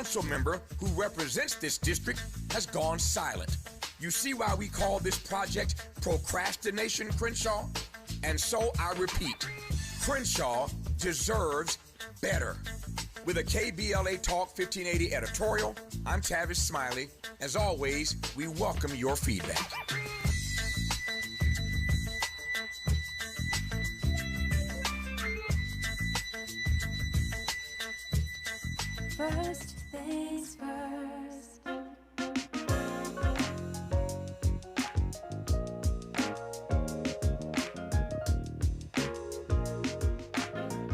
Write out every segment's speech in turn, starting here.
council member who represents this district has gone silent. You see why we call this project procrastination, Crenshaw? And so I repeat, Crenshaw deserves better. With a KBLA Talk 1580 editorial, I'm Tavis Smiley. As always, we welcome your feedback. First things first.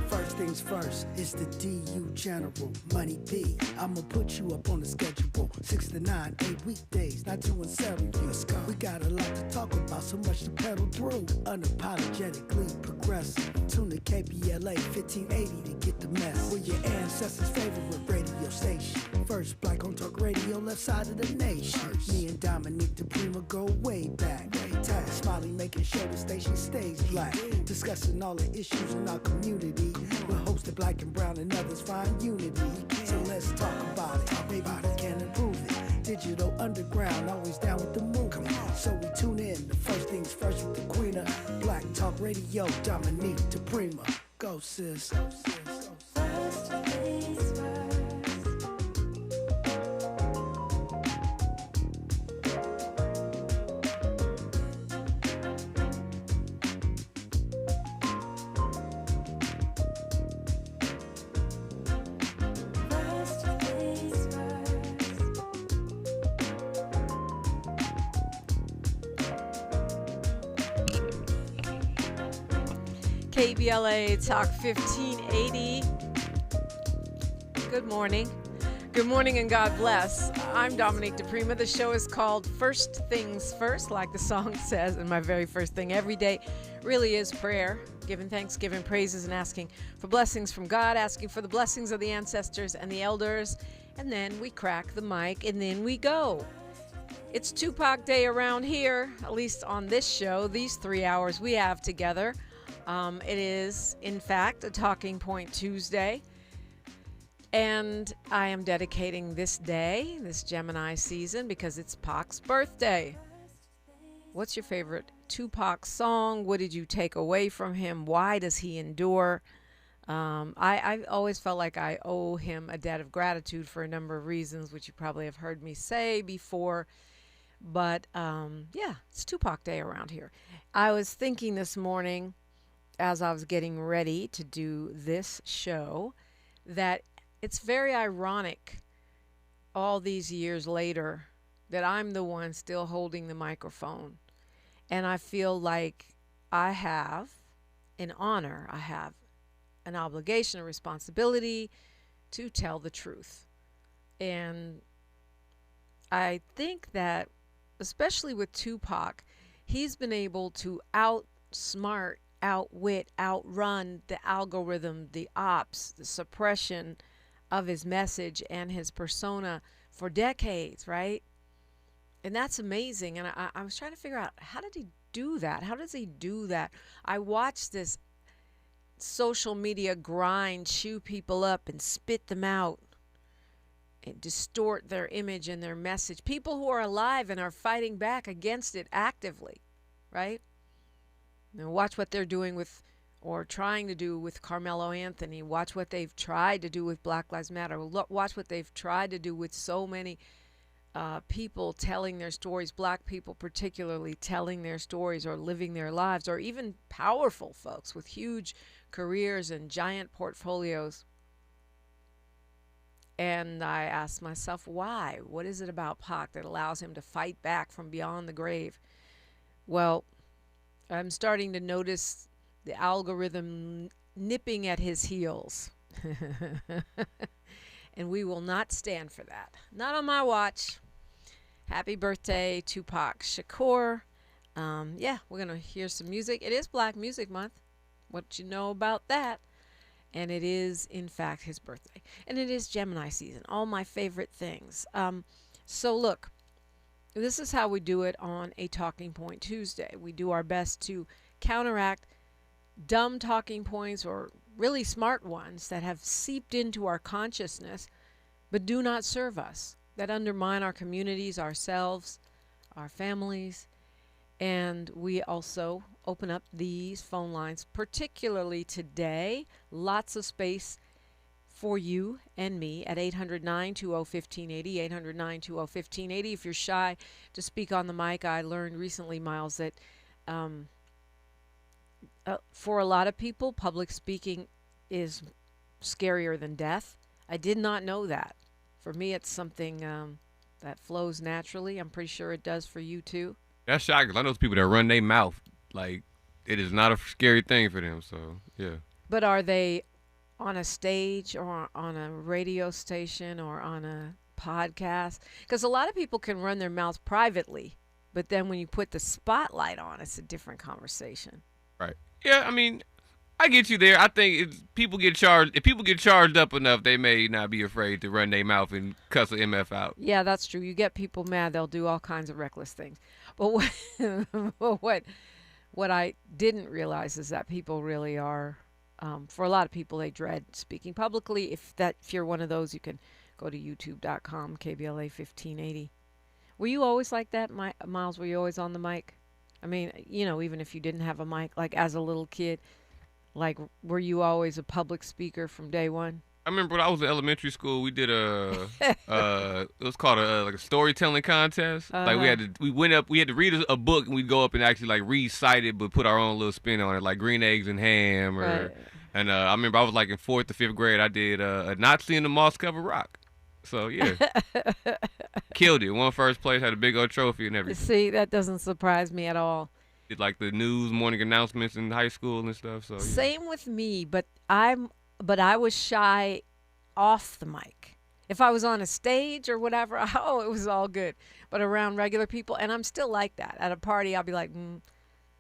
First things first, it's the DU General, Money B. I'ma put you up on the schedule. 6 to 9, 8 weekdays, not doing serious. We got a lot to talk about, so much to pedal through. Unapologetically progressive. Tune to KBLA 1580 to get the mess. We're your ancestors' favorite radio station. First black on talk radio, left side of the nation. Me and Dominique DiPrima go way back. Tag Smiley making sure the station stays black. Discussing all the issues in our community. We're hosted black and brown and others find unity. So let's talk about it. Maybe we can improve it. Digital underground, always down with the move. So we tune in to First Things First with the Queen of Black Talk Radio, Dominique DiPrima. Go sis. Go sis. First things first. KBLA Talk 1580. Good morning. Good morning and God bless. I'm Dominique DiPrima. The show is called First Things First, like the song says, and my very first thing every day really is prayer, giving thanks, giving praises, and asking for blessings from God, asking for the blessings of the ancestors and the elders, and then we crack the mic, and then we go. It's Tupac Day around here, at least on this show, these 3 hours we have together. It is, in fact, a Talking Point Tuesday, and I am dedicating this day, this Gemini season, because it's Pac's birthday. What's your favorite Tupac song? What did you take away from him? Why does he endure? I always felt like I owe him a debt of gratitude for a number of reasons, which you probably have heard me say before. But, yeah, it's Tupac Day around here. I was thinking this morning, as I was getting ready to do this show, that it's very ironic all these years later that I'm the one still holding the microphone. And I feel like I have an honor, I have an obligation, a responsibility to tell the truth. And I think that, especially with Tupac, he's been able to outsmart, outwit, outrun the algorithm, the ops, the suppression of his message and his persona for decades, right? And that's amazing. And I was trying to figure out, how did he do that? How does he do that? I watched this social media grind, chew people up and spit them out and distort their image and their message. People who are alive and are fighting back against it actively, right? Now watch what they're doing with, or trying to do with, Carmelo Anthony. Watch what they've tried to do with Black Lives Matter. Watch what they've tried to do with so many people telling their stories, black people particularly telling their stories or living their lives, or even powerful folks with huge careers and giant portfolios. And I asked myself, why? What is it about Pac that allows him to fight back from beyond the grave? Well, I'm starting to notice the algorithm nipping at his heels. And we will not stand for that. Not on my watch. Happy birthday, Tupac Shakur. Yeah, we're going to hear some music. It is Black Music Month. What you know about that? And it is, in fact, his birthday. And it is Gemini season. All my favorite things. So look, this is how we do it on a Talking Point Tuesday. We do our best to counteract dumb talking points or really smart ones that have seeped into our consciousness but do not serve us, that undermine our communities, ourselves, our families. And we also open up these phone lines, particularly today. Lots of space for you and me at 800-920-1580, 800-920-1580. If you're shy to speak on the mic, I learned recently, Miles, that for a lot of people, public speaking is scarier than death. I did not know that. For me, it's something that flows naturally. I'm pretty sure it does for you too. That's shocking. 'Cause I know those people that run their mouth like it is not a scary thing for them. So yeah. But are they on a stage or on a radio station or on a podcast? Because a lot of people can run their mouths privately, but then when you put the spotlight on, it's a different conversation. Right. Yeah. I mean, I get you there. I think people get charged. If people get charged up enough, they may not be afraid to run their mouth and cuss an MF out. Yeah, that's true. You get people mad, they'll do all kinds of reckless things. But what I didn't realize is that people really are, for a lot of people, they dread speaking publicly. If you're one of those, you can go to youtube.com, KBLA 1580. Were you always like that, Miles? Were you always on the mic? I mean, even if you didn't have a mic, like as a little kid, like were you always a public speaker from day one? I remember when I was in elementary school, we did it was called like a storytelling contest. Like we had to read a book and we'd go up and actually like recite it, but put our own little spin on it, like Green Eggs and Ham. Right. And I remember I was like in 4th or 5th grade. I did a Nazi in the Moss Covered Rock. So yeah, killed it. Won first place, had a big old trophy and everything. See, that doesn't surprise me at all. Did like the news morning announcements in high school and stuff. So yeah. Same with me, but I was shy off the mic. If I was on a stage or whatever, it was all good. But around regular people, and I'm still like that. At a party, I'll be like,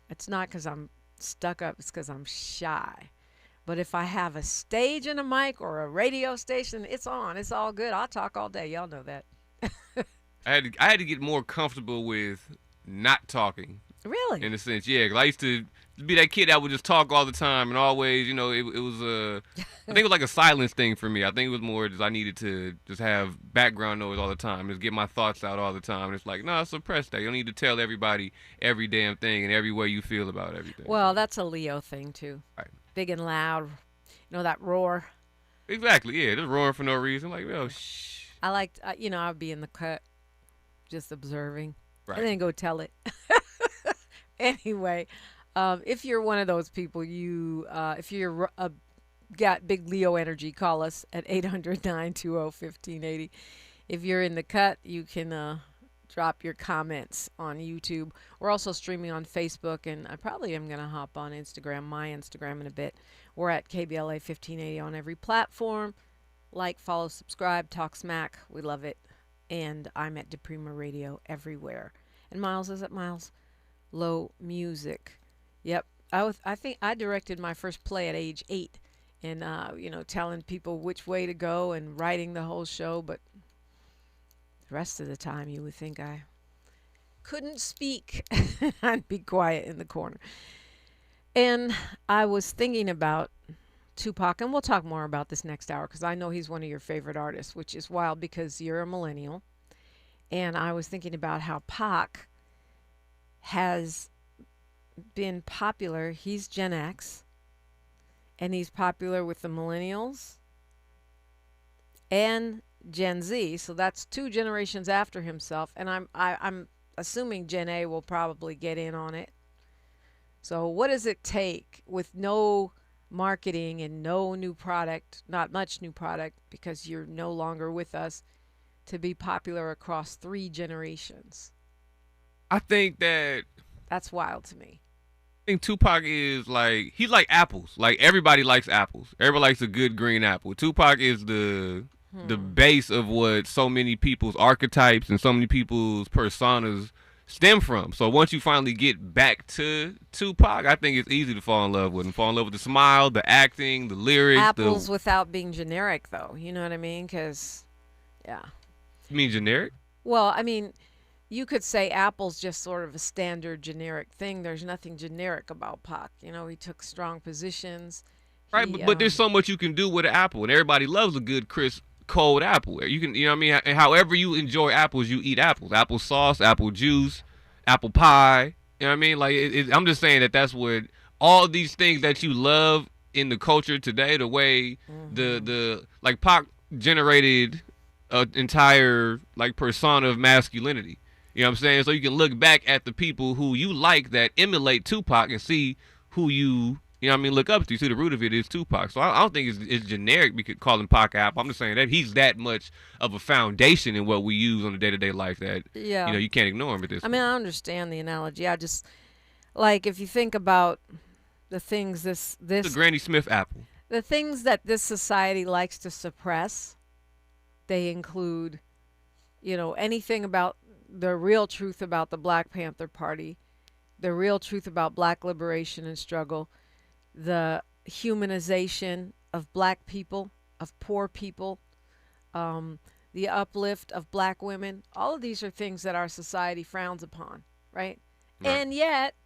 it's not because I'm stuck up, it's because I'm shy. But if I have a stage and a mic or a radio station, it's on. It's all good. I'll talk all day. Y'all know that. I had to get more comfortable with not talking. Really? In a sense, yeah. 'Cause I used to be that kid that would just talk all the time and always, it was I think it was like a silence thing for me. I think it was more just I needed to just have background noise all the time, just get my thoughts out all the time. And it's like, no, suppress that. You don't need to tell everybody every damn thing and every way you feel about everything. Well, that's a Leo thing too. Right. Big and loud, that roar. Exactly, yeah. Just roaring for no reason. Like, shh. I liked, I'd be in the cut just observing. Right. And then go tell it. Anyway, if you're one of those people, if you're got big Leo energy, call us at 800-920-1580. If you're in the cut, you can drop your comments on YouTube. We're also streaming on Facebook, and I probably am going to hop on Instagram, my Instagram in a bit. We're at KBLA 1580 on every platform. Like, follow, subscribe, talk smack. We love it. And I'm at DiPrima Radio everywhere. And Miles is at Miles Low Music. Yep. I think I directed my first play at age 8 and, telling people which way to go and writing the whole show. But the rest of the time, you would think I couldn't speak. I'd be quiet in the corner. And I was thinking about Tupac, and we'll talk more about this next hour because I know he's one of your favorite artists, which is wild because you're a millennial. And I was thinking about how Pac has been popular. He's Gen X, and he's popular with the millennials and Gen Z. So that's 2 generations after himself, and I'm assuming Gen A will probably get in on it. So what does it take with no marketing and no new product, not much new product because you're no longer with us, to be popular across 3 generations? I think that's wild to me. I think Tupac is like, he's like apples. Like everybody likes apples. Everybody likes a good green apple. Tupac is the base of what so many people's archetypes and so many people's personas stem from. So once you finally get back to Tupac, I think it's easy to fall in love with him. Fall in love with the smile, the acting, the lyrics. Apples without being generic, though. You know what I mean? Because, yeah. You mean generic? Well, I mean, you could say Apple's just sort of a standard generic thing. There's nothing generic about Pac. He took strong positions. Right, but there's so much you can do with an apple, and everybody loves a good crisp cold apple. You can, you know what I mean? However you enjoy apples, you eat apples. Apple sauce, apple juice, apple pie. You know what I mean? Like, I'm just saying that's what all these things that you love in the culture today, the way the like Pac generated an entire like persona of masculinity. You know what I'm saying? So you can look back at the people who you like that emulate Tupac and see who you know what I mean, look up to. See, the root of it is Tupac. So I don't think it's generic. We could call him Pac Apple. I'm just saying that he's that much of a foundation in what we use on a day-to-day life that, you know, you can't ignore him at this point. I understand the analogy. I just, like, if you think about the things this the Granny Smith apple. The things that this society likes to suppress, they include, you know, anything about the real truth about the Black Panther Party, the real truth about Black liberation and struggle, the humanization of Black people, of poor people, the uplift of Black women. All of these are things that our society frowns upon, right? And yet,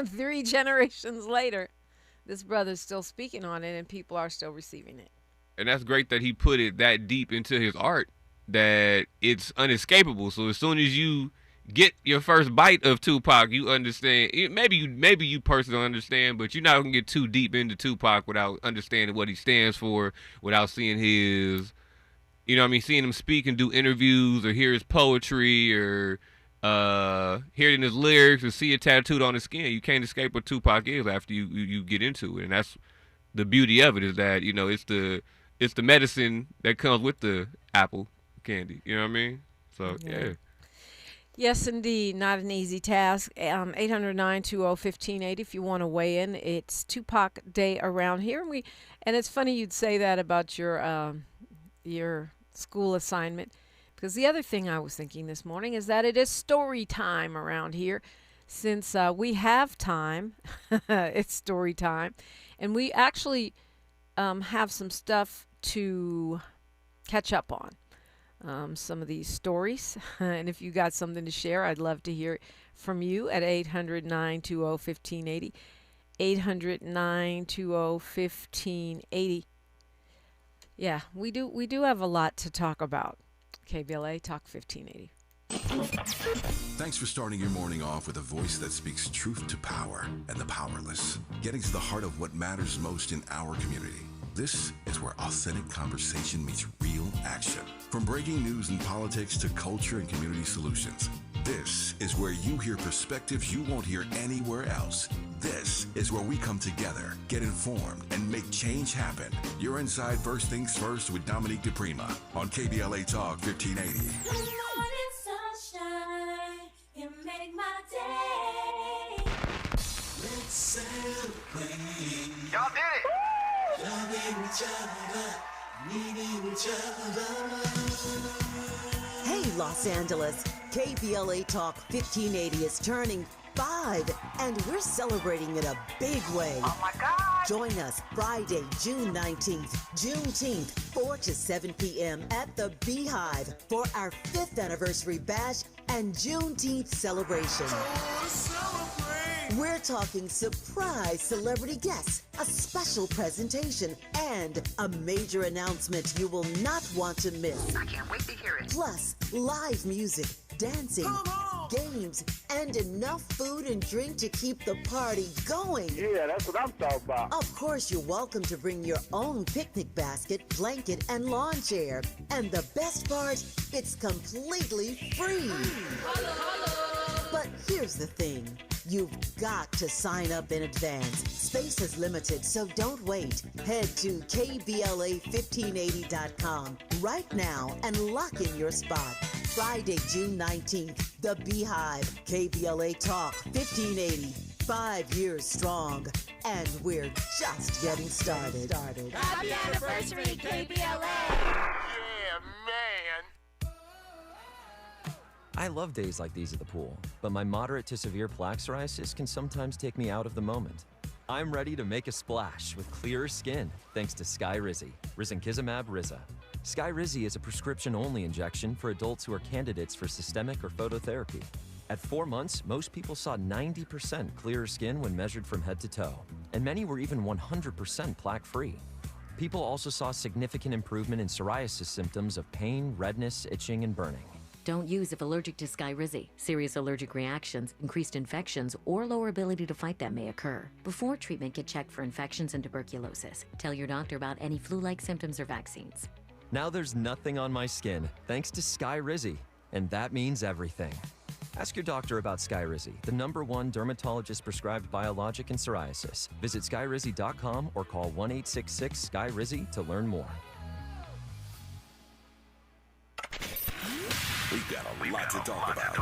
3 generations later, this brother's still speaking on it and people are still receiving it. And that's great that he put it that deep into his art that it's unescapable. So as soon as you get your first bite of Tupac, you understand. Maybe you personally don't understand, but you're not gonna get too deep into Tupac without understanding what he stands for, without seeing his, you know what I mean, seeing him speak and do interviews or hear his poetry or hearing his lyrics or see it tattooed on his skin. You can't escape what Tupac is after you get into it, and that's the beauty of it, is that, you know, it's the medicine that comes with the apple candy. You know what I mean? So yeah. Yes, indeed. Not an easy task. 800-920-1580 if you want to weigh in. It's Tupac Day around here. And it's funny you'd say that about your school assignment, because the other thing I was thinking this morning is that it is story time around here. Since we have time, it's story time. And we actually have some stuff to catch up on. Some of these stories. And if you got something to share, I'd love to hear from you at 800-920-1580. 800-920-1580. Yeah, we do have a lot to talk about. KBLA Talk 1580. Thanks for starting your morning off with a voice that speaks truth to power and the powerless, getting to the heart of what matters most in our community. This is where authentic conversation meets real action. From breaking news and politics to culture and community solutions. This is where you hear perspectives you won't hear anywhere else. This is where we come together, get informed, and make change happen. You're inside First Things First with Dominique DiPrima on KBLA Talk 1580. Good morning, sunshine. You make my day. Let's celebrate. Y'all did it. Loving each other, needing each other. Hey, Los Angeles. KBLA Talk 1580 is turning 5, and we're celebrating in a big way. Oh my God. Join us Friday, June 19th, Juneteenth, 4 to 7 p.m. at the Beehive for our 5th anniversary bash and Juneteenth celebration. We're talking surprise celebrity guests, a special presentation, and a major announcement you will not want to miss. I can't wait to hear it. Plus, live music, dancing, games, and enough food and drink to keep the party going. Yeah, that's what I'm talking about. Of course, you're welcome to bring your own picnic basket, blanket, and lawn chair. And the best part, it's completely free. But here's the thing. You've got to sign up in advance. Space is limited, so don't wait. Head to KBLA1580.com right now and lock in your spot. Friday, June 19th, the Beehive, KBLA Talk 1580. 5 years strong, and we're just getting started. Happy anniversary, KBLA. Yeah, man. I love days like these at the pool, but my moderate to severe plaque psoriasis can sometimes take me out of the moment. I'm ready to make a splash with clearer skin thanks to Skyrizi, risankizumab Riza. Skyrizi is a prescription-only injection for adults who are candidates for systemic or phototherapy. At 4 months, most people saw 90% clearer skin when measured from head to toe, and many were even 100% plaque-free. People also saw significant improvement in psoriasis symptoms of pain, redness, itching, and burning. Don't use if allergic to Skyrizi. Serious allergic reactions, increased infections, or lower ability to fight them may occur. Before treatment, get checked for infections and tuberculosis. Tell your doctor about any flu-like symptoms or vaccines. Now there's nothing on my skin, thanks to Skyrizi. And that means everything. Ask your doctor about Skyrizi, the #1 dermatologist-prescribed biologic in psoriasis. Visit skyrizi.com or call 1-866-SKY-RIZZI to learn more. We've got a lot to talk about.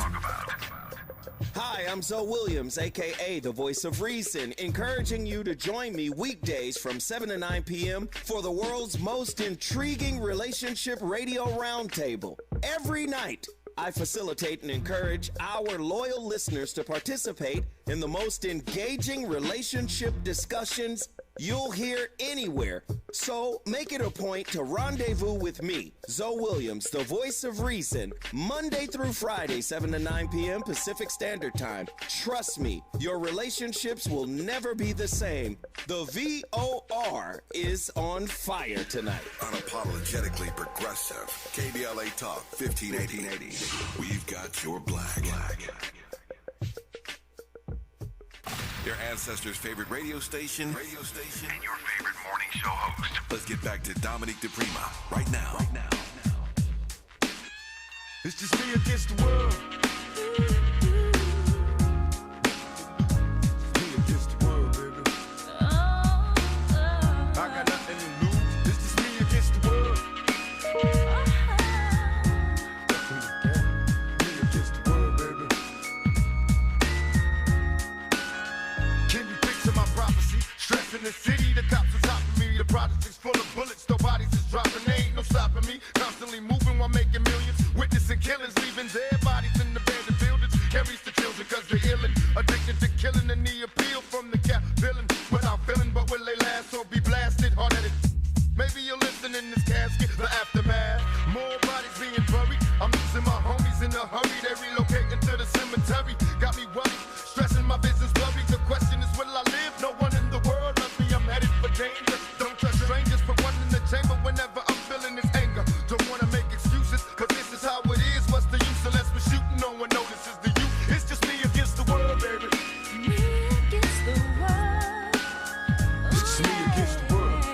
Hi, I'm Zoe Williams, aka the Voice of Reason, encouraging you to join me weekdays from 7 to 9 p.m. for the world's most intriguing relationship radio roundtable. Every night, I facilitate and encourage our loyal listeners to participate in the most engaging relationship discussions you'll hear anywhere. So make it a point to rendezvous with me, Zoe Williams, the Voice of Reason, Monday through Friday, 7 to 9 p.m. Pacific Standard Time. Trust me, your relationships will never be the same. The VOR is on fire tonight. Unapologetically progressive. KBLA Talk 1580. We've got your black. Their ancestors' favorite radio station, and your favorite morning show host. Let's get back to Dominique DiPrima right now. It's just me against the world. Me against the world, baby. I got nothing to lose. It's just me against the world. Me against the world, baby. Can you picture my prophecy? Stress in the city, the cops are topping me. The project is full of bullets, no bodies is dropping. They ain't no stopping me. Constantly moving while making millions. Witnessing killings, leaving dead bodies in the abandoned buildings. Carries the children cause they're illin'. Addicted to killing and the appeal from the cap villain. Without feeling, but will they last or be blasted? Hard at it. Maybe you're listening in this casket, the aftermath. More bodies being buried. I'm losing my homies in a hurry. They relocating to the cemetery. Got me worried, stressing my business blurry. The question is, will I live? No one in the world loves me. I'm headed for danger. Don't trust strangers. Put one in the chamber whenever I'm feeling this anger. Don't wanna make excuses, cause this is how it is. What's the use unless we're shooting? No one notices the youth. It's just me against the world, baby. Me against the world. It's just me against the world.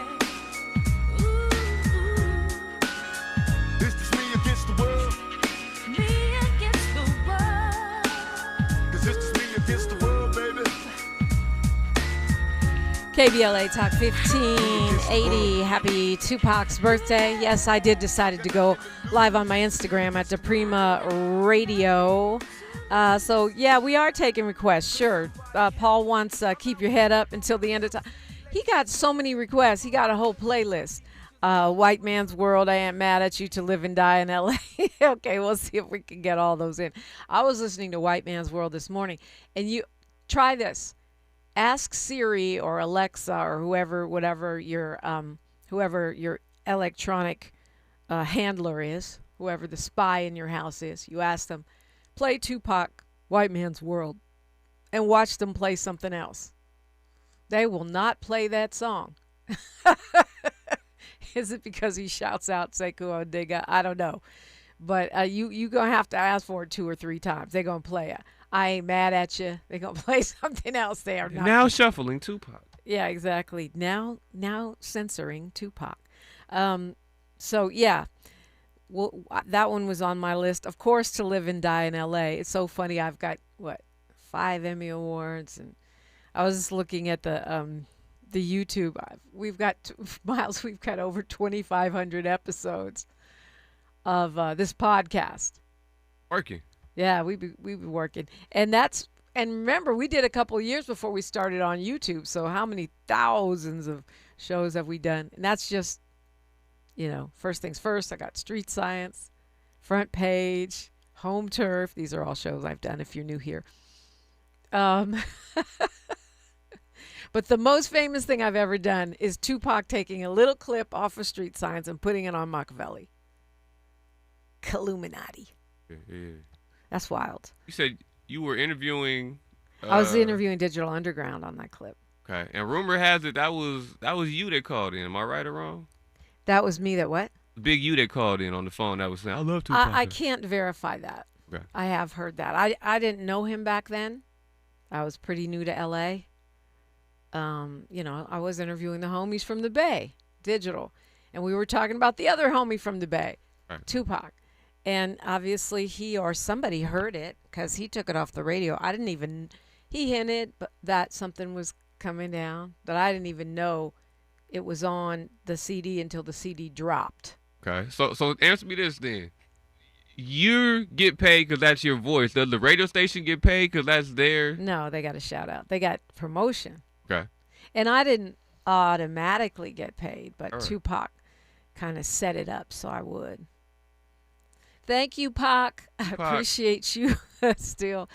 It's just me against the world. Me against the world. Cause it's just me against the world, baby. KBLA Talk 1580. Happy Tupac's birthday. Yes, I did decide to go live on my Instagram at DiPrima Radio. So, yeah, we are taking requests. Sure. Paul wants Keep Your Head Up until the end of time. He got so many requests. He got a whole playlist. White Man's World, I Ain't Mad at You, To Live and Die in L.A. Okay, we'll see if we can get all those in. I was listening to White Man's World this morning, and you try this. Ask Siri or Alexa or whoever your electronic handler is, whoever the spy in your house is. You ask them, play Tupac, White Man's World, and watch them play something else. They will not play that song. Is it because he shouts out Sekou Odega? I don't know. But you going to have to ask for it 2 or 3 times. They're going to play it. I Ain't Mad at You. They're going to play something else there. Now shuffling Tupac. Yeah, exactly. Now censoring Tupac. So, yeah. Well, that one was on my list. Of course, To Live and Die in L.A. It's so funny. I've got, 5 Emmy Awards. And I was just looking at the YouTube. We've got, Miles, we've got over 2,500 episodes of this podcast. Working. Yeah, we be working. And remember, we did a couple of years before we started on YouTube. So how many thousands of shows have we done? And that's just, first things first. I got Street Science, Front Page, Home Turf. These are all shows I've done if you're new here. But the most famous thing I've ever done is Tupac taking a little clip off of Street Science and putting it on Machiavelli. Illuminati. Yeah. That's wild. You said you were interviewing. I was interviewing Digital Underground on that clip. Okay. And rumor has it that was you that called in. Am I right or wrong? That was me that what? Big you that called in on the phone that was saying, I love Tupac. I can't verify that. Okay. I have heard that. I didn't know him back then. I was pretty new to L.A. I was interviewing the homies from the Bay, Digital. And we were talking about the other homie from the Bay, Right. Tupac. And obviously he or somebody heard it because he took it off the radio. He hinted that something was coming down, but I didn't even know it was on the CD until the CD dropped. Okay. So answer me this then. You get paid because that's your voice. Does the radio station get paid because that's their? No, they got a shout out. They got promotion. Okay. And I didn't automatically get paid, but All right. Tupac kind of set it up so I would. Thank you, Pac. I appreciate you still.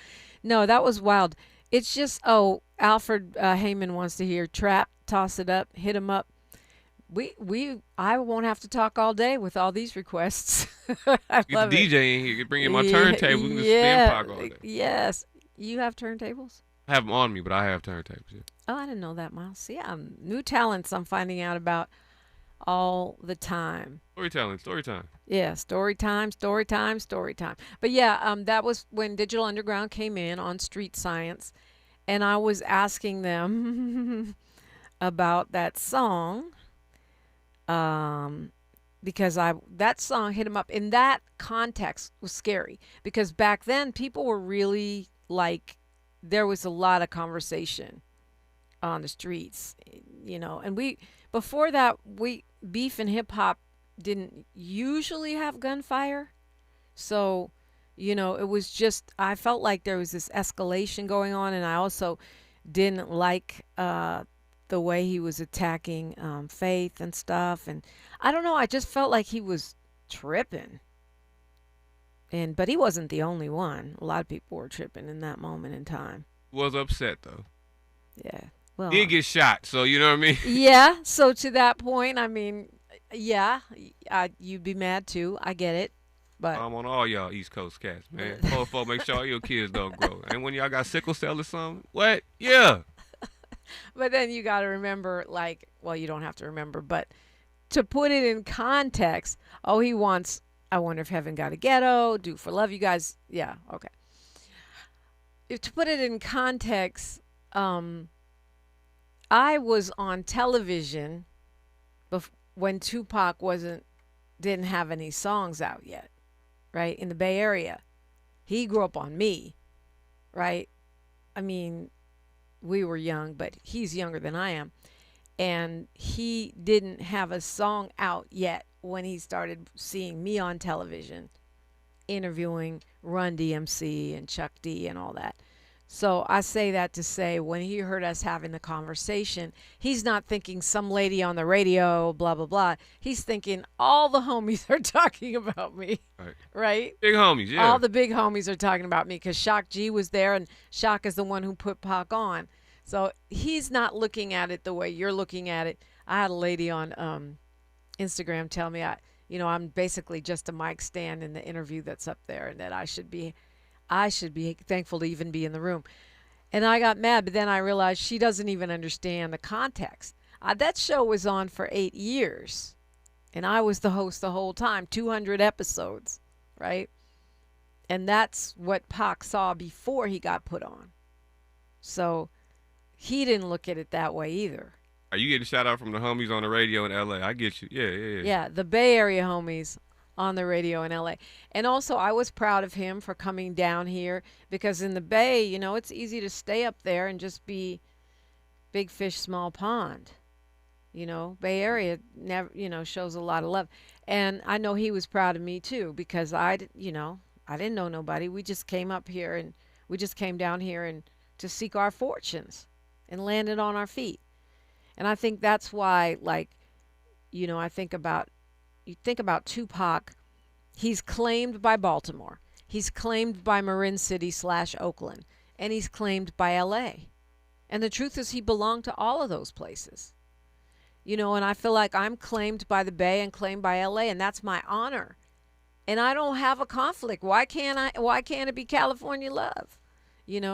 No, that was wild. It's just, Alfred Heyman wants to hear Trap, Toss It Up, Hit 'Em Up. I won't have to talk all day with all these requests. I Get love the it. DJ in here. Bring in my turntable. We can just Yeah, spin Pac all day. yes. You have turntables? I have them on me, but I have turntables. Yeah. Oh, I didn't know that, Miles. See, new talents I'm finding out about all the time. Story time. Yeah, story time. But yeah, that was when Digital Underground came in on Street Science, and I was asking them about that song, because that song Hit 'Em Up in that context was scary because back then people were really like, there was a lot of conversation on the streets, and before that, beef and hip hop didn't usually have gunfire. So, it was just, I felt like there was this escalation going on. And I also didn't like the way he was attacking Faith and stuff. And I don't know, I just felt like he was tripping. But he wasn't the only one. A lot of people were tripping in that moment in time. Was upset though. Yeah. Well, Did get shot, so you know what I mean? Yeah. So to that point, I mean, yeah, you'd be mad too. I get it. But I'm on all y'all East Coast cats, man. Folks, make sure all your kids don't grow. And when y'all got sickle cell or something, what? Yeah. But then you got to remember, you don't have to remember, but to put it in context, he wants, I Wonder If Heaven Got a Ghetto, Do for Love, you guys, yeah, okay. To put it in context, I was on television when Tupac didn't have any songs out yet, right, in the Bay Area. He grew up on me, right? I mean, we were young, but he's younger than I am. And he didn't have a song out yet when he started seeing me on television, interviewing Run DMC and Chuck D and all that. So I say that to say when he heard us having the conversation, he's not thinking some lady on the radio, blah, blah, blah. He's thinking all the homies are talking about me, right? Big homies, yeah. All the big homies are talking about me because Shock G was there, and Shock is the one who put Pac on. So he's not looking at it the way you're looking at it. I had a lady on Instagram tell me, I'm basically just a mic stand in the interview that's up there, and that I should be thankful to even be in the room. And I got mad, but then I realized she doesn't even understand the context. That show was on for 8 years, and I was the host the whole time, 200 episodes, right? And that's what Pac saw before he got put on. So he didn't look at it that way either. Are you getting shout out from the homies on the radio in L.A.? I get you. Yeah. Yeah, the Bay Area homies on the radio in LA. And also I was proud of him for coming down here because in the Bay, it's easy to stay up there and just be big fish, small pond. Bay Area never, shows a lot of love. And I know he was proud of me too because I didn't know nobody. We just came up here and we just came down here and to seek our fortunes and landed on our feet. And I think that's why, I think about Tupac, he's claimed by Baltimore, he's claimed by Marin City / Oakland, and he's claimed by LA. And the truth is he belonged to all of those places. And I feel like I'm claimed by the Bay and claimed by LA, and that's my honor. And I don't have a conflict. Why can't it be California love?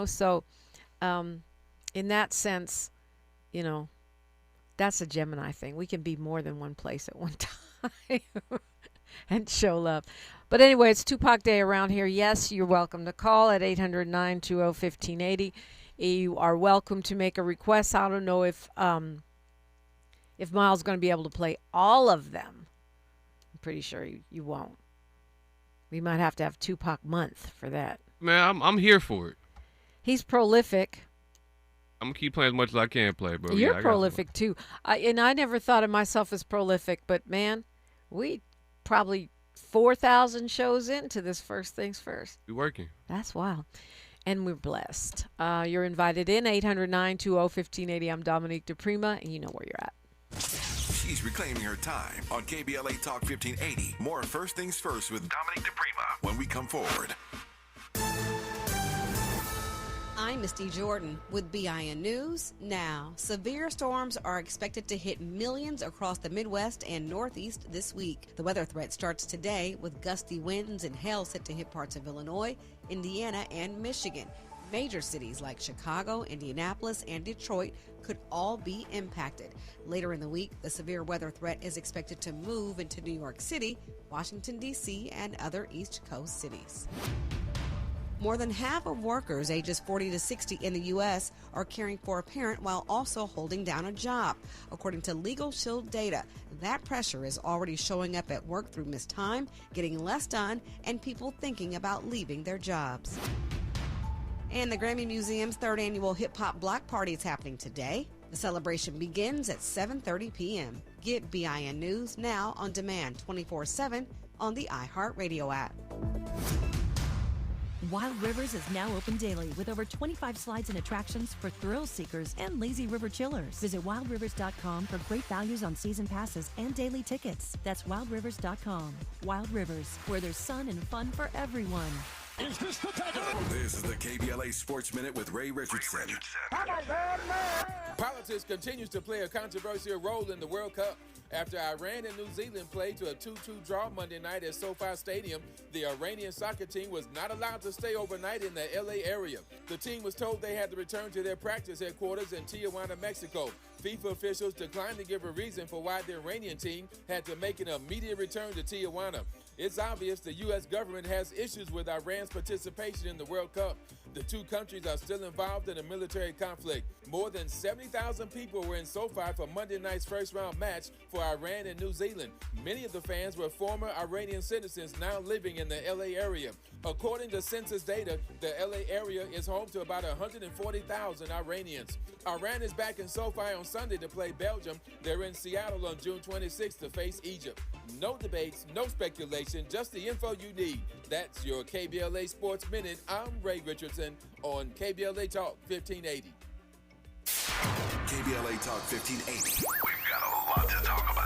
So in that sense, you know, that's a Gemini thing. We can be more than one place at one time and show love. But anyway, it's Tupac Day around here. Yes, you're welcome to call at 800-920-1580. You are welcome to make a request. I don't know if Miles is going to be able to play all of them. I'm pretty sure you won't. We might have to have Tupac month for that. Man, I'm here for it. He's prolific. I'm gonna keep playing as much as I can play, bro. You're prolific too. And I never thought of myself as prolific, but man, we probably 4,000 shows into this First Things First. We working. That's wild. And we're blessed. You're invited in 800-920-1580. I'm Dominique DiPrima, and you know where you're at. She's reclaiming her time on KBLA Talk 1580. More First Things First with Dominique DiPrima when we come forward. I'm Misty Jordan with BIN News. Now, severe storms are expected to hit millions across the Midwest and Northeast this week. The weather threat starts today with gusty winds and hail set to hit parts of Illinois, Indiana, and Michigan. Major cities like Chicago, Indianapolis, and Detroit could all be impacted. Later in the week, the severe weather threat is expected to move into New York City, Washington, D.C., and other East Coast cities. More than half of workers ages 40 to 60 in the U.S. are caring for a parent while also holding down a job. According to Legal Shield data, that pressure is already showing up at work through missed time, getting less done, and people thinking about leaving their jobs. And the Grammy Museum's third annual Hip Hop Block Party is happening today. The celebration begins at 7:30 p.m. Get BIN News now on demand 24/7 on the iHeartRadio app. Wild Rivers is now open daily with over 25 slides and attractions for thrill seekers and lazy river chillers. Visit wildrivers.com for great values on season passes and daily tickets. That's wildrivers.com. Wild Rivers, where there's sun and fun for everyone. Is this the This is the KBLA Sports Minute with Ray Richardson. Politics continues to play a controversial role in the World Cup. After Iran and New Zealand played to a 2-2 draw Monday night at SoFi Stadium, the Iranian soccer team was not allowed to stay overnight in the LA area. The team was told they had to return to their practice headquarters in Tijuana, Mexico. FIFA officials declined to give a reason for why the Iranian team had to make an immediate return to Tijuana. It's obvious the U.S. government has issues with Iran's participation in the World Cup. The two countries are still involved in a military conflict. More than 70,000 people were in SoFi for Monday night's first-round match for Iran and New Zealand. Many of the fans were former Iranian citizens now living in the L.A. area. According to census data, the L.A. area is home to about 140,000 Iranians. Iran is back in SoFi on Sunday to play Belgium. They're in Seattle on June 26th to face Egypt. No debates, no speculation, just the info you need. That's your KBLA Sports Minute. I'm Ray Richardson on KBLA Talk 1580. KBLA Talk 1580. We've got a lot to talk about.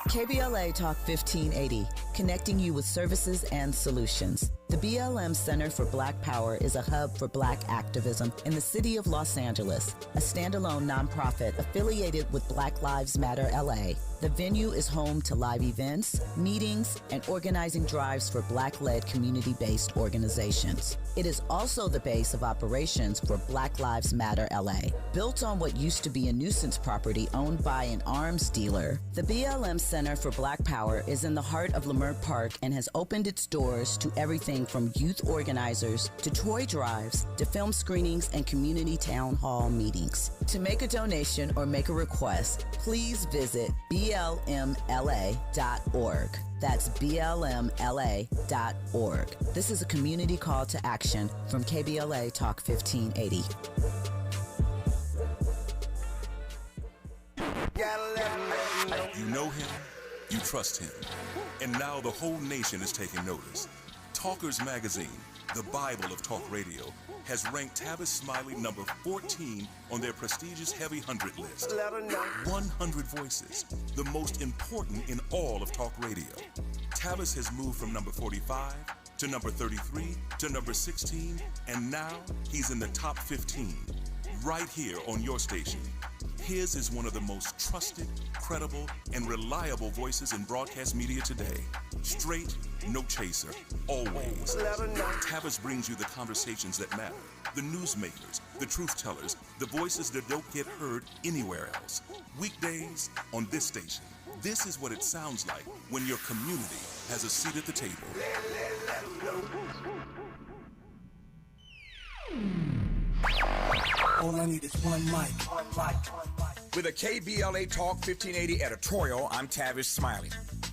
KBLA Talk 1580, connecting you with services and solutions. The BLM Center for Black Power is a hub for Black activism in the city of Los Angeles, a standalone nonprofit affiliated with Black Lives Matter LA. The venue is home to live events, meetings, and organizing drives for Black-led community-based organizations. It is also the base of operations for Black Lives Matter LA. Built on what used to be a nuisance property owned by an arms dealer, the BLM Center for Black Power is in the heart of Leimert Park and has opened its doors to everything from youth organizers to toy drives to film screenings and community town hall meetings. To make a donation or make a request, please visit blmla.org. That's blmla.org. This is a community call to action from KBLA Talk 1580. You know him, you trust him, and now the whole nation is taking notice. Talkers Magazine, the Bible of talk radio, has ranked Tavis Smiley number 14 on their prestigious Heavy 100 list. 100 voices, the most important in all of talk radio. Tavis has moved from number 45 to number 33 to number 16, and now he's in the top 15, right here on your station. His is one of the most trusted, credible, and reliable voices in broadcast media today. Straight, no chaser, always. Tavis brings you the conversations that matter, the newsmakers, the truth tellers, the voices that don't get heard anywhere else. Weekdays on this station. This is what it sounds like when your community has a seat at the table. All I need is one mic. With a KBLA Talk 1580 editorial, I'm Tavis Smiley.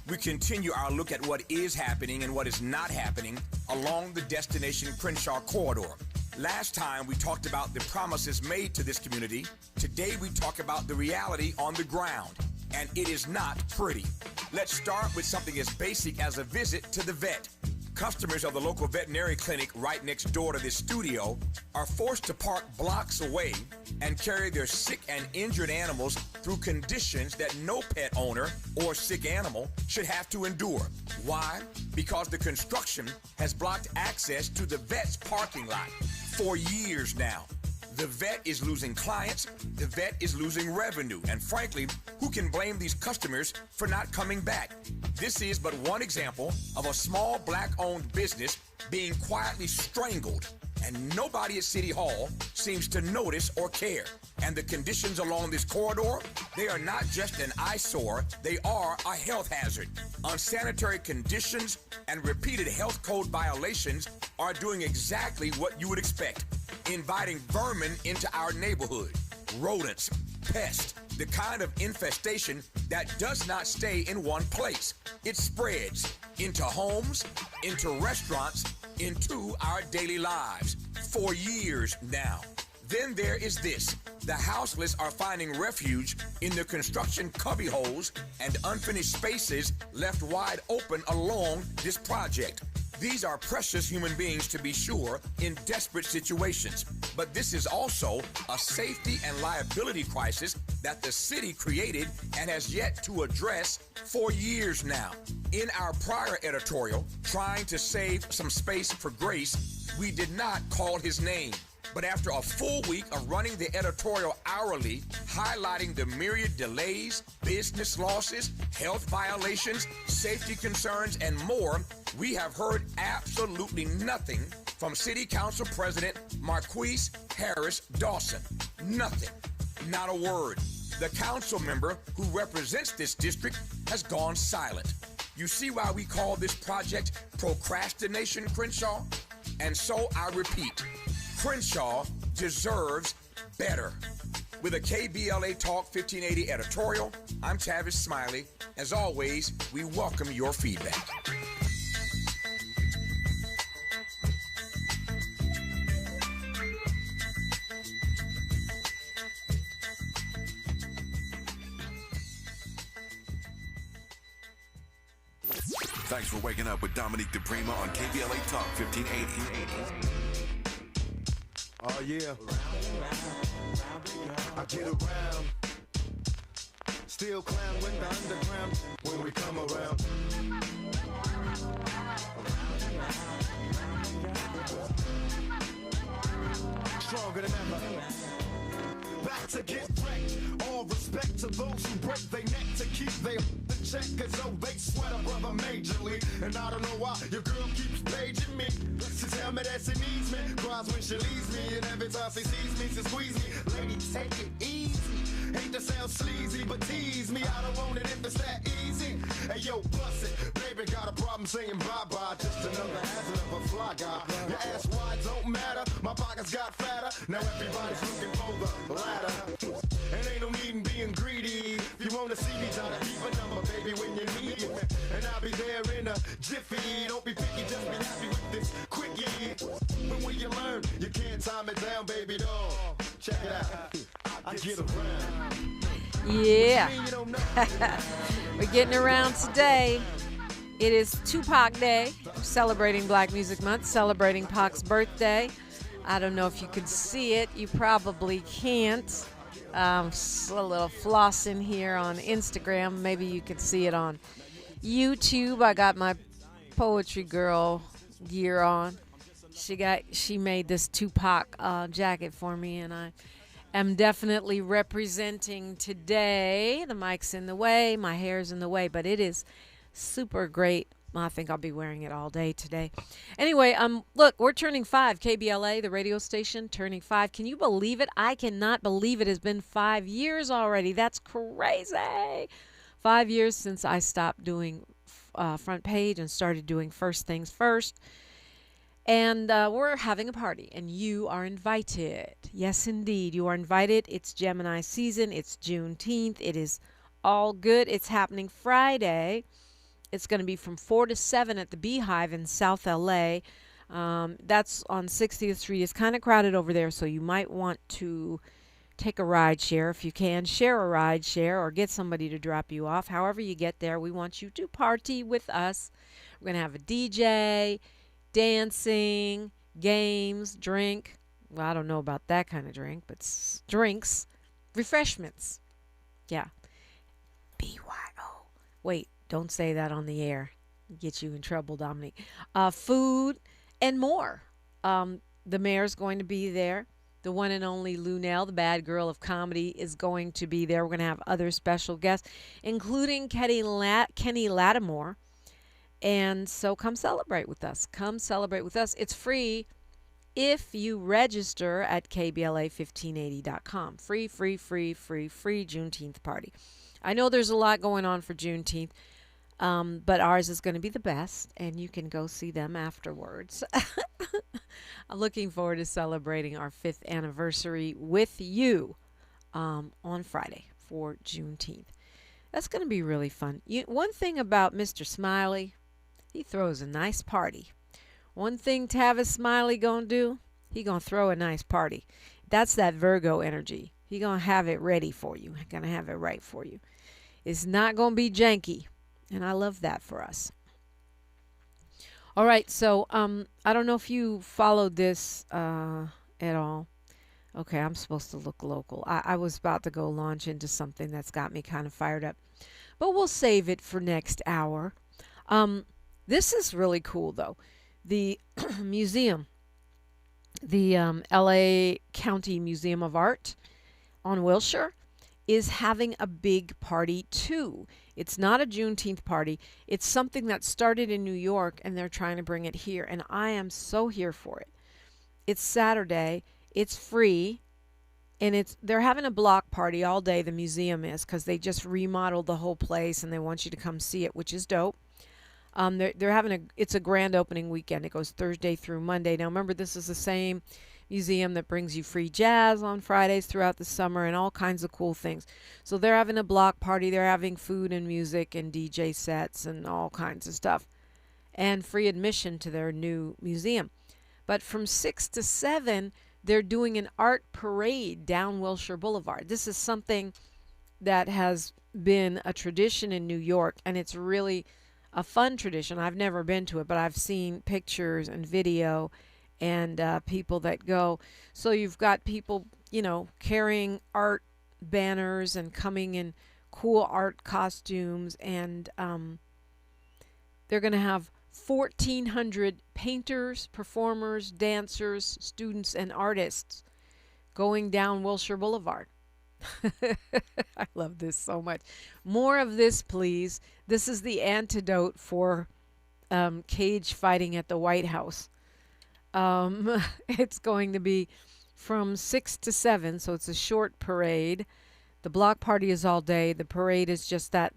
We continue our look at what is happening and what is not happening along the Destination Crenshaw corridor. Last time we talked about the promises made to this community. Today we talk about the reality on the ground, and it is not pretty. Let's start with something as basic as a visit to the vet. Customers of the local veterinary clinic right next door to this studio are forced to park blocks away and carry their sick and injured animals through conditions that no pet owner or sick animal should have to endure. Why? Because the construction has blocked access to the vet's parking lot for years now. The vet is losing clients, the vet is losing revenue, and frankly, who can blame these customers for not coming back? This is but one example of a small black-owned business being quietly strangled, and nobody at City Hall seems to notice or care. And the conditions along this corridor, they are not just an eyesore, they are a health hazard. Unsanitary conditions and repeated health code violations are doing exactly what you would expect, inviting vermin into our neighborhood, rodents, pests, the kind of infestation that does not stay in one place. It spreads into homes, into restaurants, into our daily lives for years now. Then there is this. The houseless are finding refuge in the construction cubbyholes and unfinished spaces left wide open along this project. These are precious human beings, to be sure, in desperate situations. But this is also a safety and liability crisis that the city created and has yet to address for years now. In our prior editorial, trying to save some space for grace, we did not call his name. But after a full week of running the editorial hourly, highlighting the myriad delays, business losses, health violations, safety concerns, and more, we have heard absolutely nothing from City Council President Marquise Harris Dawson. Nothing. Not a word. The council member who represents this district has gone silent. You see why we call this project procrastination, Crenshaw? And so I repeat, Crenshaw deserves better. With a KBLA Talk 1580 editorial, I'm Tavis Smiley. As always, we welcome your feedback. Thanks for waking up with Dominique DiPrima on KBLA Talk 1580. Oh yeah, I get around. Still clown when the underground, when we come around. Stronger than ever. Back to get wrecked. All respect to those who break their neck to keep their check, cause oh, they sweat a brother majorly. And I don't know why your girl keeps paging me. She tell me that she needs me, cries when she leaves me, and every time she sees me, she squeeze me. Lady, take it easy. Hate to sound sleazy, but tease me. I don't want it if it's that easy. Hey yo, bust it. Baby got a problem saying bye-bye. Just another hazard of a fly guy. Your ass wide don't matter. My pockets got fatter. Now everybody's looking for the ladder. And ain't no need in being greedy. If you wanna see me, try to keep a number, baby, when you need me. And I'll be there in a jiffy. Don't be picky, just be happy with this quickie. But when you learn, you can't time it down, baby doll. Check it out. I get around. Yeah. We're getting around today. It is Tupac Day. We're celebrating Black Music Month, celebrating Pac's birthday. I don't know if you can see it. You probably can't. A little flossing here on Instagram. Maybe you could see it on YouTube. I got my Poetry Girl gear on. She made this Tupac jacket for me, and am definitely representing today. The mic's in the way, my hair's in the way, but it is super great. I think I'll be wearing it all day today. Anyway, look, we're turning 5. KBLA, the radio station, turning 5. Can you believe it? I cannot believe it has been 5 years already. That's crazy. 5 years since I stopped doing front page and started doing First Things First. And we're having a party, and you are invited. Yes, indeed, you are invited. It's Gemini season. It's Juneteenth. It is all good. It's happening Friday. It's going to be from 4 to 7 at the Beehive in South LA. That's on 60th Street. It's kind of crowded over there, so you might want to take a ride share if you can. Share a ride share or get somebody to drop you off. However you get there, we want you to party with us. We're going to have a DJ, dancing, games, drink. Well, I don't know about that kind of drink, but drinks, refreshments. Yeah. BYO. Wait. Don't say that on the air. Get you in trouble, Dominique. Food and more. The mayor's going to be there. The one and only Lunell, the bad girl of comedy, is going to be there. We're going to have other special guests, including Kenny Lattimore. And so come celebrate with us. Come celebrate with us. It's free if you register at KBLA1580.com. Free Juneteenth party. I know there's a lot going on for Juneteenth. But ours is going to be the best, and you can go see them afterwards. I'm looking forward to celebrating our 5th anniversary with you on Friday for Juneteenth. That's going to be really fun. One thing about Mr. Smiley, he throws a nice party. One thing Tavis Smiley going to do, he going to throw a nice party. That's that Virgo energy. He going to have it ready for you. Going to have it right for you. It's not going to be janky. And I love that for us. All right, so I don't know if you followed this at all. Okay, I'm supposed to look local. I was about to go launch into something that's got me kind of fired up. But we'll save it for next hour. This is really cool, though. The museum, the LA County Museum of Art on Wilshire, is having a big party, too. It's not a Juneteenth party. It's something that started in New York, and they're trying to bring it here, and I am so here for it. It's Saturday. It's free, and they're having a block party all day, the museum is, because they just remodeled the whole place, and they want you to come see it, which is dope. They're having it's a grand opening weekend. It goes Thursday through Monday. Now, remember, this is the same museum that brings you free jazz on Fridays throughout the summer and all kinds of cool things. So they're having a block party. They're having food and music and DJ sets and all kinds of stuff. And free admission to their new museum. But from 6 to 7, they're doing an art parade down Wilshire Boulevard. This is something that has been a tradition in New York, and it's really a fun tradition. I've never been to it, but I've seen pictures and video and people that go. So you've got people, carrying art banners and coming in cool art costumes, and they're going to have 1,400 painters, performers, dancers, students, and artists going down Wilshire Boulevard. I love this so much. More of this, please. This is the antidote for cage fighting at the White House. It's going to be from 6 to 7, so it's a short parade. The block party is all day. The parade is just that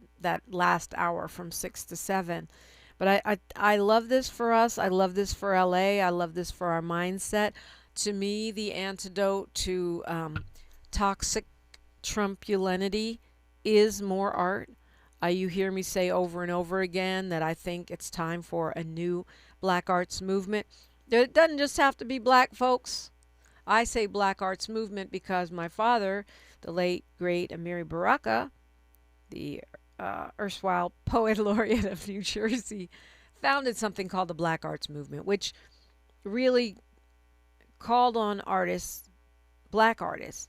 last hour from 6 to 7. But I love this for us. I love this for LA. I love this for our mindset. To me, the antidote to toxic Trumpulinity is more art. You hear me say over and over again that I think it's time for a new black arts movement. It doesn't just have to be black folks. I say black arts movement because my father, the late, great Amiri Baraka, the erstwhile poet laureate of New Jersey, founded something called the Black Arts Movement, which really called on artists, black artists,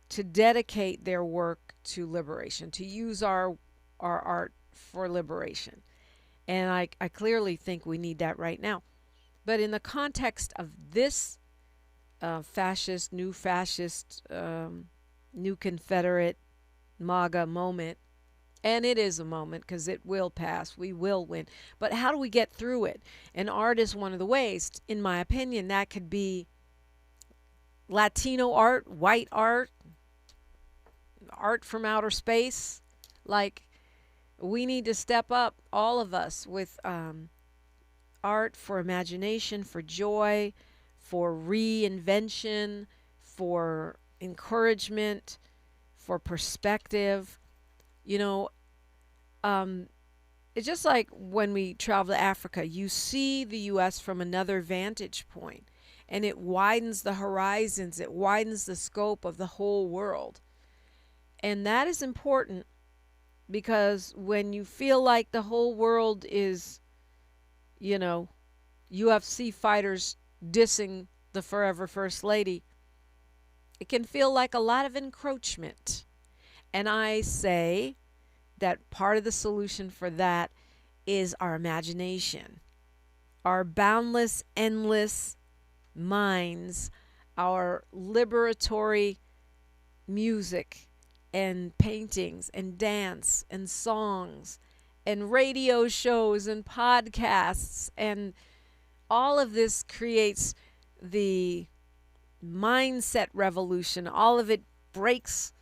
to dedicate their work to liberation, to use our art for liberation. And I clearly think we need that right now. But in the context of this new fascist, new Confederate MAGA moment. And it is a moment because it will pass. We will win. But how do we get through it? And art is one of the ways. In my opinion, that could be Latino art, white art, art from outer space. Like, we need to step up, all of us, with art for imagination, for joy, for reinvention, for encouragement, for perspective. You know, it's just like when we travel to Africa, you see the U.S. from another vantage point, and it widens the horizons, it widens the scope of the whole world. And that is important, because when you feel like the whole world is, you know, UFC fighters dissing the forever First Lady, it can feel like a lot of encroachment. And I say that part of the solution for that is our imagination, our boundless, endless minds, our liberatory music and paintings and dance and songs and radio shows and podcasts. And all of this creates the mindset revolution. All of it breaks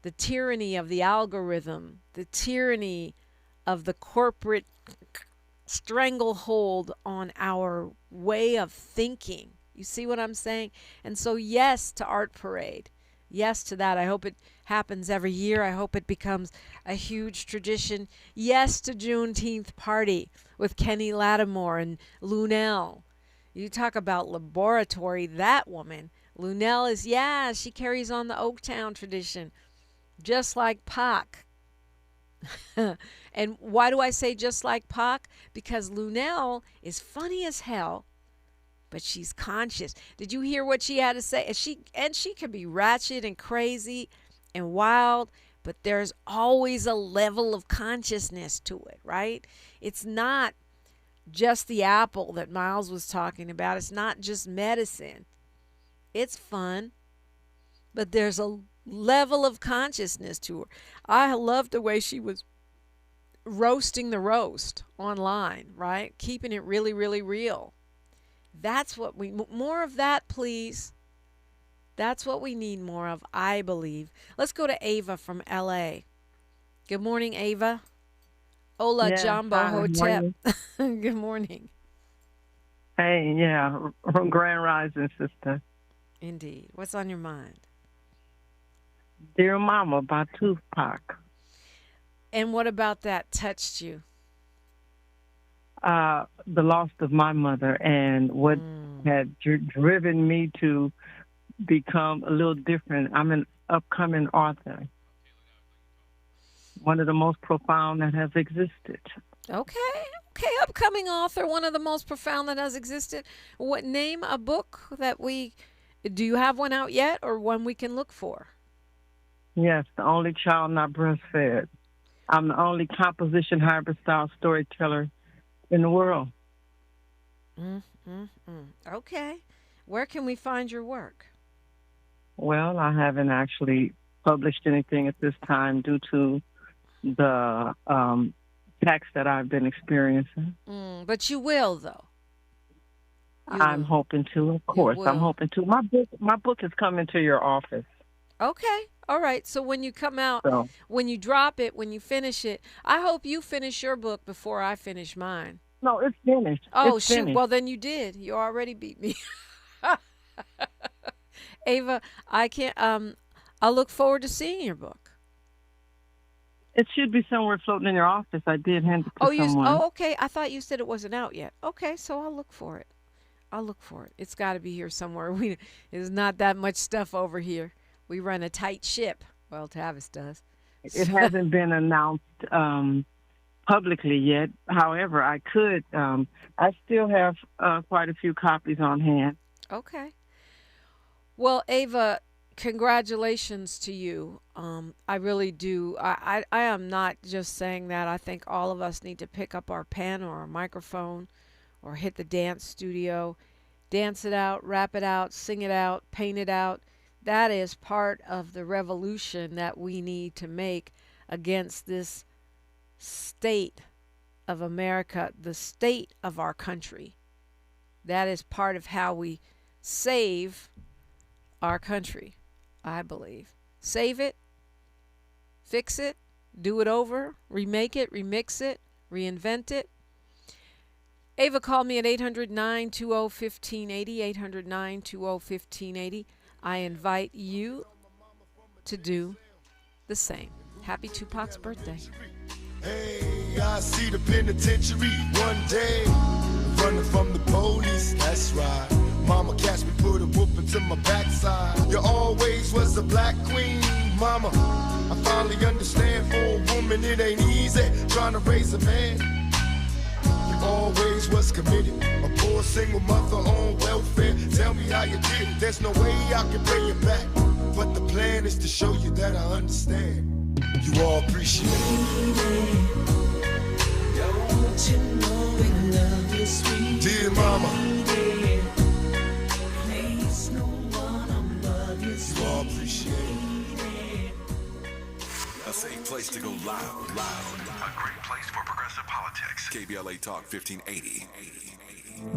the tyranny of the algorithm, the tyranny of the corporate stranglehold on our way of thinking. You see what I'm saying? And so, yes to Art Parade. Yes to that. I hope it happens every year. I hope it becomes a huge tradition. Yes to Juneteenth party with Kenny Lattimore and Lunel. You talk about laboratory, that woman. Lunel is, she carries on the Oaktown tradition. Just like Pac. And why do I say just like Pac? Because Lunel is funny as hell, but she's conscious. Did you hear what she had to say? And she can be ratchet and crazy and wild, but there's always a level of consciousness to it, right? It's not just the apple that Miles was talking about. It's not just medicine. It's fun, but there's a level of consciousness to her. I loved the way she was roasting the roast online, right? Keeping it really, really real. That's what more of that, please. That's what we need more of, I believe. Let's go to Ava from LA. Good morning, Ava. Hola, Jumbo Hotep. Good morning. Hey, Grand Rising, sister. Indeed. What's on your mind? Dear Mama by Tupac. And what about that touched you? The loss of my mother and what had driven me to become a little different. I'm an upcoming author. One of the most profound that has existed. Okay, upcoming author, one of the most profound that has existed. What, name a book that do you have one out yet, or one we can look for? Yes, The Only Child Not Breastfed. I'm the only composition hybrid style storyteller in the world. Okay. Where can we find your work? Well, I haven't actually published anything at this time due to the tax that I've been experiencing. But you will, though. I'm hoping to, of course. I'm hoping to. My book is coming to your office. Okay. All right. So when you come out, when you drop it, when you finish it, I hope you finish your book before I finish mine. No, it's finished. Oh, shoot. Finished. Well, then you did. You already beat me. Ava, I can't. I look forward to seeing your book. It should be somewhere floating in your office. I did hand it to someone. Okay. I thought you said it wasn't out yet. Okay, so I'll look for it. It's got to be here somewhere. There's not that much stuff over here. We run a tight ship. Well, Tavis does. It hasn't been announced publicly yet. However, I could. I still have quite a few copies on hand. Okay. Well, Ava, congratulations to you. I really do. I am not just saying that. I think all of us need to pick up our pen or our microphone or hit the dance studio dance it out, rap it out, sing it out, paint it out. That is part of the revolution that we need to make against this state of America, the state of our country. That is part of how we save our country, I believe. Save it, fix it, do it over, remake it, remix it, reinvent it. Ava called me at 800-920-1580, 800-920-1580. I invite you to do the same. Happy Tupac's birthday. Hey, I see the penitentiary one day, running from the police, that's right. Mama catch me, put a whooping to my backside. You always was a black queen, mama. I finally understand, for a woman it ain't easy trying to raise a man. You always was committed, a poor single mother on welfare. Tell me how you did it, there's no way I can pay you back. But the plan is to show you that I understand. You all appreciate it. Don't you know we love you, sweet dear mama. Please, no one above you, you all appreciate it. A safe place to go loud. A great place for progressive politics. KBLA Talk 1580.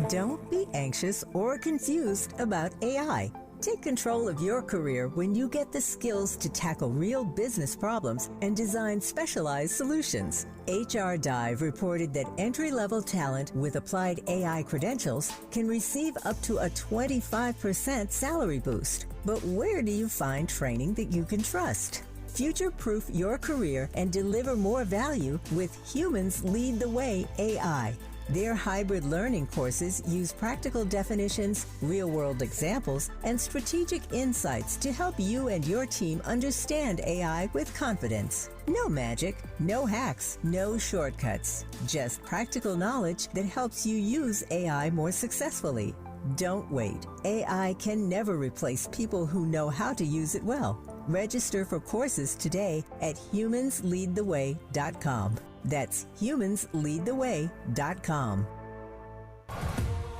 Don't be anxious or confused about AI. Take control of your career when you get the skills to tackle real business problems and design specialized solutions. HR Dive reported that entry-level talent with applied AI credentials can receive up to a 25% salary boost. But where do you find training that you can trust? Future-proof your career and deliver more value with Humans Lead the Way AI. Their hybrid learning courses use practical definitions, real-world examples, and strategic insights to help you and your team understand AI with confidence. No magic, no hacks, no shortcuts. Just practical knowledge that helps you use AI more successfully. Don't wait. AI can never replace people who know how to use it well. Register for courses today at humansleadtheway.com. That's humansleadtheway.com.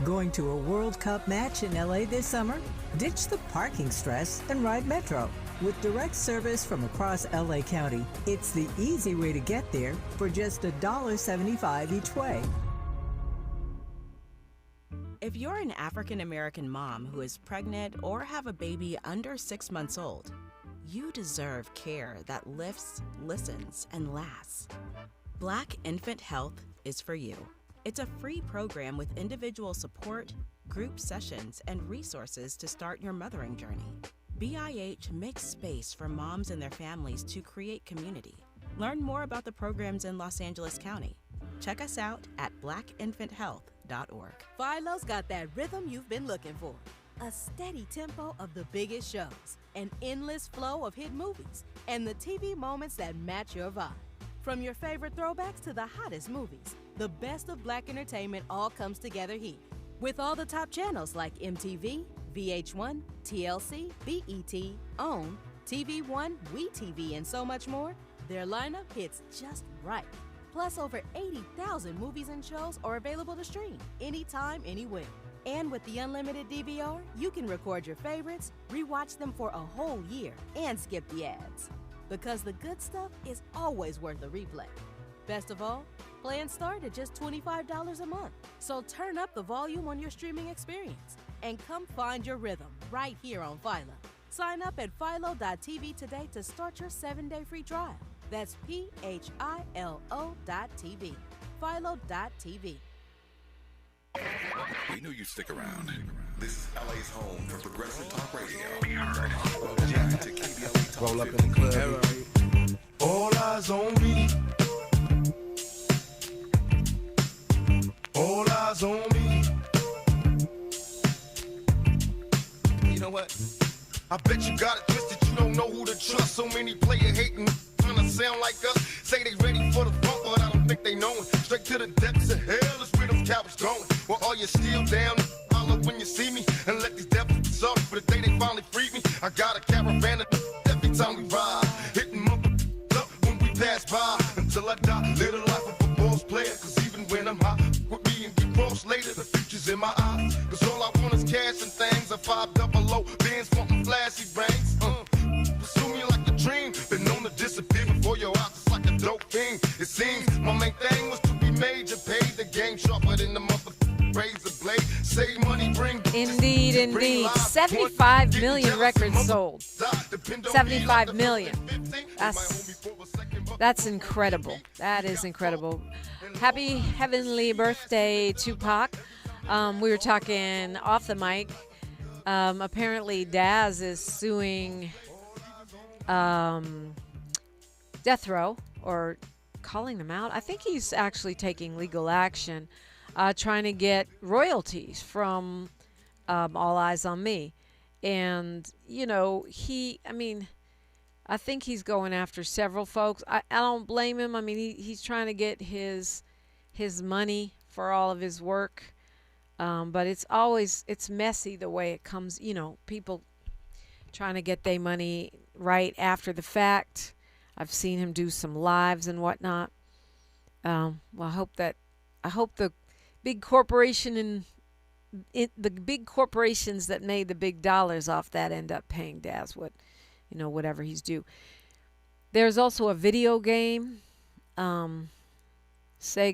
Going to a World Cup match in LA this summer? Ditch the parking stress and ride Metro. With direct service from across LA County, it's the easy way to get there for just $1.75 each way. If you're an African American mom who is pregnant or have a baby under 6 months old, you deserve care that lifts, listens, and lasts. Black Infant Health is for you. It's a free program with individual support, group sessions, and resources to start your mothering journey. BIH makes space for moms and their families to create community. Learn more about the programs in Los Angeles County. Check us out at blackinfanthealth.org. Philo's got that rhythm you've been looking for. A steady tempo of the biggest shows, an endless flow of hit movies, and the TV moments that match your vibe. From your favorite throwbacks to the hottest movies, the best of Black entertainment all comes together here. With all the top channels like MTV, VH1, TLC, BET, OWN, TV One, WeTV, and so much more, their lineup hits just right. Plus, over 80,000 movies and shows are available to stream anytime, anywhere. And with the unlimited DVR, you can record your favorites, rewatch them for a whole year, and skip the ads. Because the good stuff is always worth a replay. Best of all, plans start at just $25 a month. So turn up the volume on your streaming experience and come find your rhythm right here on Philo. Sign up at philo.tv today to start your 7-day free trial. That's PHILO.TV. Philo.tv. We knew you'd stick around. This is LA's home for progressive talk radio. Be heard. Jack to KBLA Talk. Roll up in the club. All eyes on me. All eyes on me. You know what? I bet you got it twisted. You don't know who to trust. So many player hating, trying to sound like us. Say they ready for the funk, but I don't think they know it. Straight to the depths of hell is where them cowards going. Well, are you still down? Holler when you see me and let these devils suck. For the day they finally free me, I got a caravan of every time we ride. Hitting up when we pass by until I die. Live the life of a boss player, cause even when I'm high, with me and get crossed later, the future's in my eyes. Cause all I want is cash and things. A 500 Benz wanting flashy banks. Pursue me like a dream. Been known to disappear before your eyes. It's like a dope thing. It seems my main thing was to be major. Paid the game sharper than the motherfucking razor blade. Save money, bring. Indeed, indeed. 75 million records sold. 75 million. That's incredible. That is incredible. Happy heavenly birthday, Tupac. We were talking off the mic. Apparently, Daz is suing Death Row, or calling them out. I think he's actually taking legal action, trying to get royalties from All Eyes on Me. And, you know, I think he's going after several folks. I don't blame him. I mean, he's trying to get his money for all of his work. But it's messy the way it comes, you know, people trying to get their money right after the fact. I've seen him do some lives and whatnot. Well, I hope the big corporation the big corporations that made the big dollars off that end up paying Daz whatever he's due. There's also a video game. Sega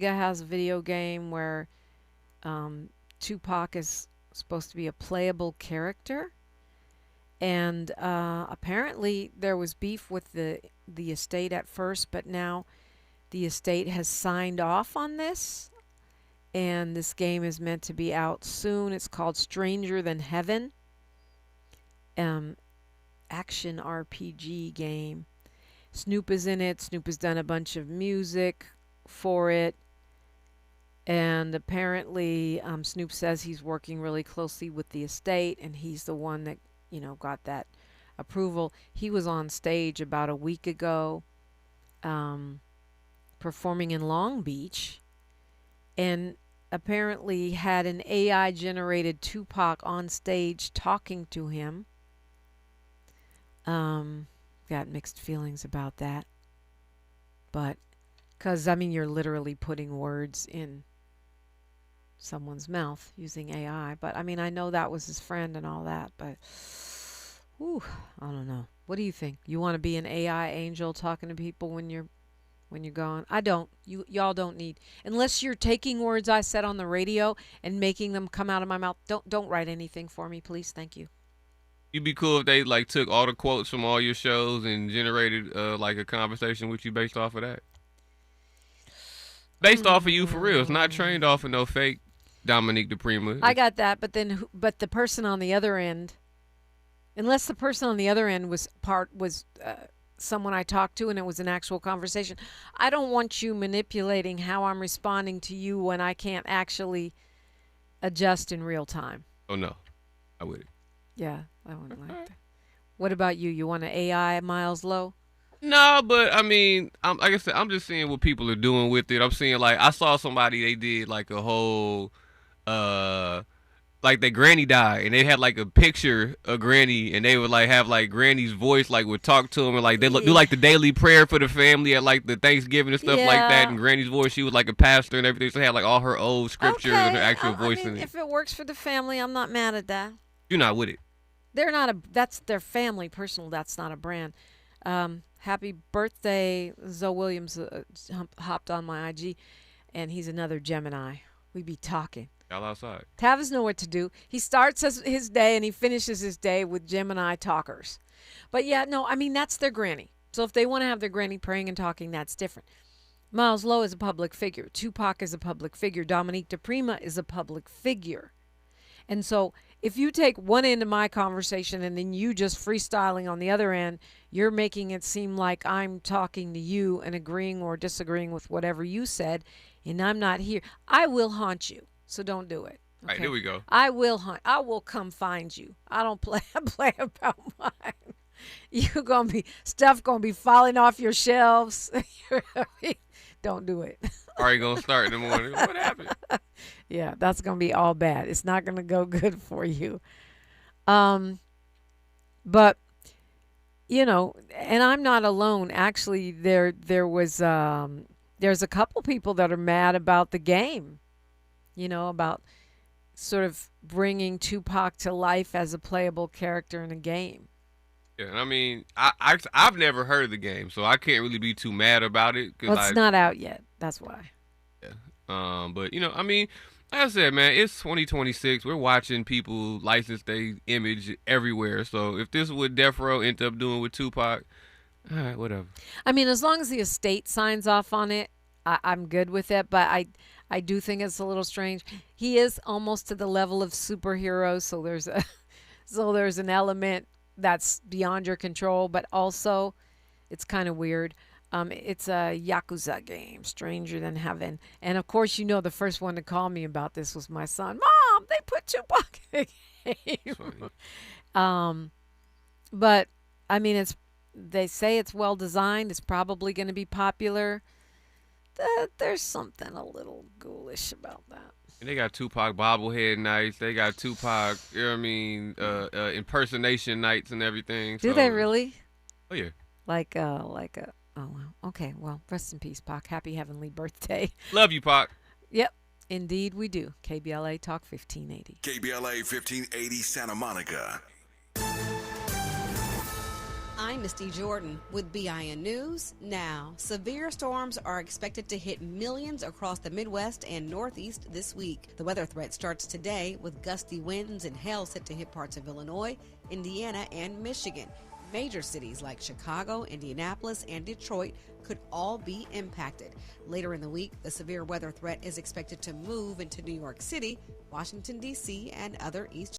has a video game where Tupac is supposed to be a playable character. And apparently there was beef with the estate at first, but now the estate has signed off on this. And this game is meant to be out soon. It's called Stranger Than Heaven. Action RPG game. Snoop is in it. Snoop has done a bunch of music for it. And apparently Snoop says he's working really closely with the estate, and he's the one that, got that approval. He was on stage about a week ago performing in Long Beach, and apparently had an AI-generated Tupac on stage talking to him. Got mixed feelings about that. But, because, you're literally putting words in someone's mouth using AI. But, I know that was his friend and all that, but, I don't know. What do you think? You want to be an AI angel talking to people when you're gone? I don't. Y'all don't need. Unless you're taking words I said on the radio and making them come out of my mouth. Don't write anything for me, please. Thank you. You'd be cool if they took all the quotes from all your shows and generated a conversation with you based off of that. Based off of you for real. It's not trained off of no fake Dominique DiPrima. I got that, but the person on the other end, unless the person on the other end was someone I talked to and it was an actual conversation, I don't want you manipulating how I'm responding to you when I can't actually adjust in real time. Oh no, I wouldn't. Yeah, I wouldn't like that. What about you? You want an AI Miles Low? No, but like I said, I'm just seeing what people are doing with it. I'm seeing I saw somebody, they did a whole their granny died, and they had a picture of granny, and they would have granny's voice would talk to them, and they do the daily prayer for the family at the Thanksgiving and stuff like that. And granny's voice, she was a pastor and everything, so they had all her old scriptures and her actual voice in it. If it works for the family, I'm not mad at that. You're not with it. They're not that's their family, personal. That's not a brand. Happy birthday, Zoe Williams hopped on my IG, and he's another Gemini. We be talking. Y'all outside. Tavis know what to do. He starts his day and he finishes his day with Gemini talkers. But yeah, no, that's their granny. So if they want to have their granny praying and talking, that's different. Miles Low is a public figure. Tupac is a public figure. Dominique DiPrima is a public figure. And so if you take one end of my conversation and then you just freestyling on the other end, you're making it seem like I'm talking to you and agreeing or disagreeing with whatever you said, and I'm not here. I will haunt you, so don't do it. Okay? All right, here we go. I will hunt. I will come find you. I don't play about mine. Stuff gonna be falling off your shelves. Don't do it. Are you gonna start in the morning? What happened? Yeah, that's gonna be all bad. It's not gonna go good for you. But and I'm not alone. Actually, there's a couple people that are mad about the game. About sort of bringing Tupac to life as a playable character in a game. Yeah, and I mean, I've never heard the game, so I can't really be too mad about it. Well, it's not out yet. That's why. Yeah. But I mean, like I said, man, it's 2026. We're watching people license their image everywhere. So if this is what Death Row end up doing with Tupac, all right, whatever. I mean, as long as the estate signs off on it, I'm good with it. But I do think it's a little strange. He is almost to the level of superhero, so there's an element that's beyond your control, but also it's kind of weird. It's a Yakuza game, Stranger Than Heaven. And of course, the first one to call me about this was my son. Mom, they put Tupac in the game. But I mean, they say it's well designed. It's probably going to be popular. There's something a little ghoulish about that. And they got Tupac bobblehead nights. They got Tupac, impersonation nights and everything. Do they really? Oh yeah. Oh, wow. Okay, well, rest in peace, Pac. Happy heavenly birthday. Love you, Pac. Yep, indeed we do. KBLA Talk 1580. KBLA 1580 Santa Monica. I'm Misty Jordan with BIN News. Now, severe storms are expected to hit millions across the Midwest and Northeast this week. The weather threat starts today with gusty winds and hail set to hit parts of Illinois, Indiana, and Michigan. Major cities like Chicago, Indianapolis, and Detroit could all be impacted. Later in the week, the severe weather threat is expected to move into New York City, Washington, D.C., and other East